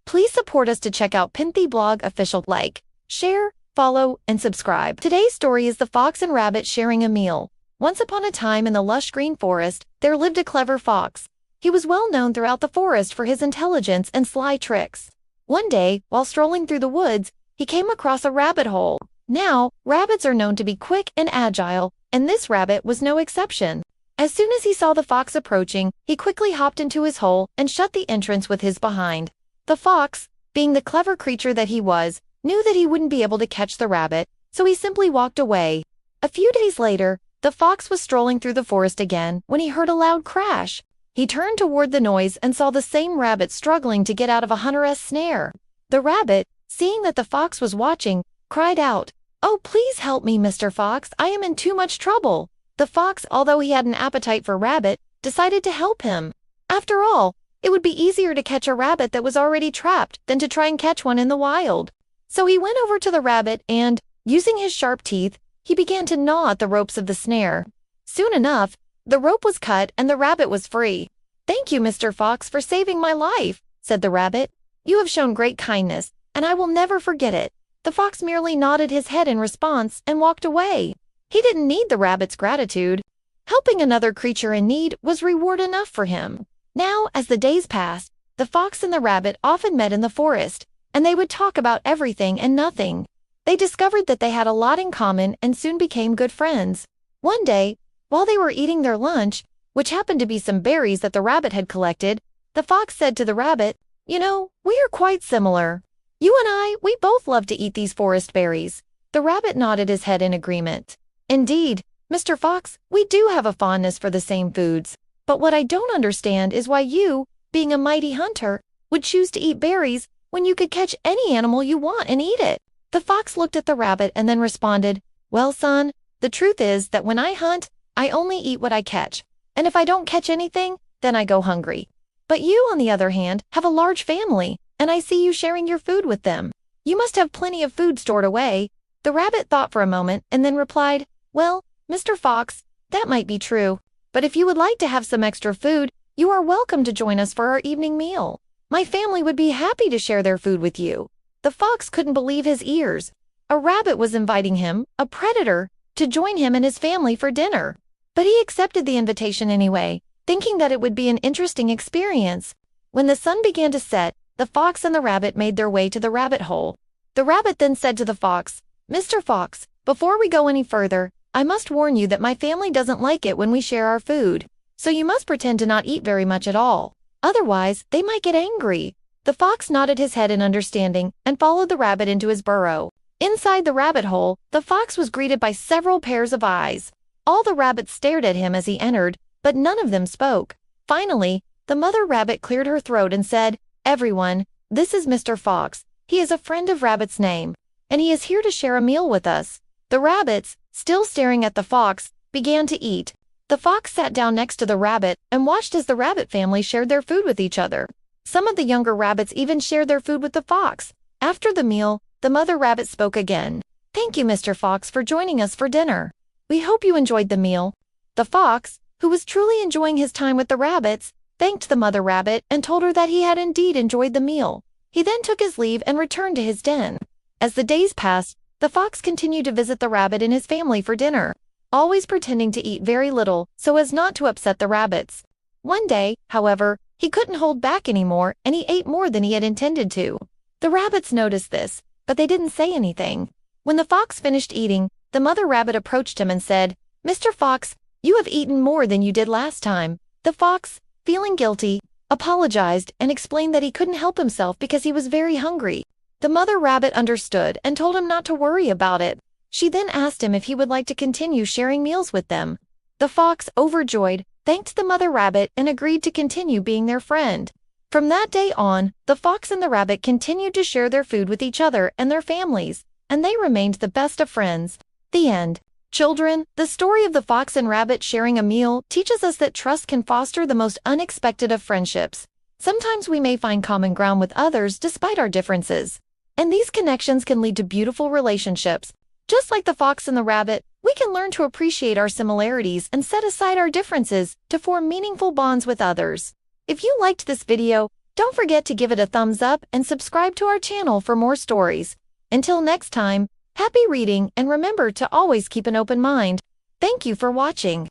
Please support us to check out pentheblogofficial. Like, share, follow, and subscribe. Today's story is the fox and rabbit sharing a meal. Once upon a time in the lush green forest, there lived a clever fox. He was well known throughout the forest for his intelligence and sly tricks. One day, while strolling through the woods, he came across a rabbit hole. Now, rabbits are known to be quick and agile, and this rabbit was no exception. As soon as he saw the fox approaching, he quickly hopped into his hole and shut the entrance with his behind. The fox, being the clever creature that he was, knew that he wouldn't be able to catch the rabbit, so he simply walked away. A few days later, the fox was strolling through the forest again when he heard a loud crash. He turned toward the noise and saw the same rabbit struggling to get out of a hunter's snare. The rabbit, seeing that the fox was watching, cried out, "Oh, please help me, Mr. Fox, I am in too much trouble." The fox, although he had an appetite for rabbit, decided to help him. After all, it would be easier to catch a rabbit that was already trapped than to try and catch one in the wild. So he went over to the rabbit and, using his sharp teeth, he began to gnaw at the ropes of the snare. Soon enough, the rope was cut and the rabbit was free. "Thank you, Mr. Fox, for saving my life," said the rabbit. "You have shown great kindness, and I will never forget it." The fox merely nodded his head in response and walked away. He didn't need the rabbit's gratitude. Helping another creature in need was reward enough for him. Now, as the days passed, the fox and the rabbit often met in the forest, and they would talk about everything and nothing. They discovered that they had a lot in common and soon became good friends. One day, while they were eating their lunch, which happened to be some berries that the rabbit had collected, the fox said to the rabbit, "You know, we are quite similar. You and we both love to eat these forest berries." The rabbit nodded his head in agreement. "Indeed, Mr. Fox, we do have a fondness for the same foods. But what I don't understand is why you, being a mighty hunter, would choose to eat berries when you could catch any animal you want and eat it." The fox looked at the rabbit and then responded, "Well, son, the truth is that when I hunt, I only eat what I catch. And if I don't catch anything, then I go hungry. But you, on the other hand, have a large family, and I see you sharing your food with them. You must have plenty of food stored away." The rabbit thought for a moment and then replied, "Well, Mr. Fox, that might be true. But if you would like to have some extra food, you are welcome to join us for our evening meal. My family would be happy to share their food with you." The fox couldn't believe his ears. A rabbit was inviting him, a predator, to join him and his family for dinner. But he accepted the invitation anyway, thinking that it would be an interesting experience. When the sun began to set, the fox and the rabbit made their way to the rabbit hole. The rabbit then said to the fox, "Mr. Fox, before we go any further, I must warn you that my family doesn't like it when we share our food, so you must pretend to not eat very much at all. Otherwise, they might get angry." The fox nodded his head in understanding and followed the rabbit into his burrow. Inside the rabbit hole, the fox was greeted by several pairs of eyes. All the rabbits stared at him as he entered, but none of them spoke. Finally, the mother rabbit cleared her throat and said, "Everyone, this is Mr. Fox. He is a friend of Rabbit's name, and he is here to share a meal with us." The rabbits, still staring at the fox, began to eat. The fox sat down next to the rabbit and watched as the rabbit family shared their food with each other. Some of the younger rabbits even shared their food with the fox. After the meal, the mother rabbit spoke again. "Thank you, Mr. Fox, for joining us for dinner. We hope you enjoyed the meal." The fox, who was truly enjoying his time with the rabbits, thanked the mother rabbit and told her that he had indeed enjoyed the meal. He then took his leave and returned to his den. As the days passed, the fox continued to visit the rabbit and his family for dinner, always pretending to eat very little so as not to upset the rabbits. One day, however, he couldn't hold back anymore and he ate more than he had intended to. The rabbits noticed this, but they didn't say anything. When the fox finished eating, the mother rabbit approached him and said, "Mr. Fox, you have eaten more than you did last time." The fox, feeling guilty, apologized and explained that he couldn't help himself because he was very hungry. The mother rabbit understood and told him not to worry about it. She then asked him if he would like to continue sharing meals with them. The fox, overjoyed, thanked the mother rabbit and agreed to continue being their friend. From that day on, the fox and the rabbit continued to share their food with each other and their families, and they remained the best of friends. The end. Children, the story of the fox and rabbit sharing a meal teaches us that trust can foster the most unexpected of friendships. Sometimes we may find common ground with others despite our differences, and these connections can lead to beautiful relationships. Just like the fox and the rabbit, we can learn to appreciate our similarities and set aside our differences to form meaningful bonds with others. If you liked this video, Don't forget to give it a thumbs up and subscribe to our channel for more stories. Until next time, happy reading and remember to always keep an open mind. Thank you for watching.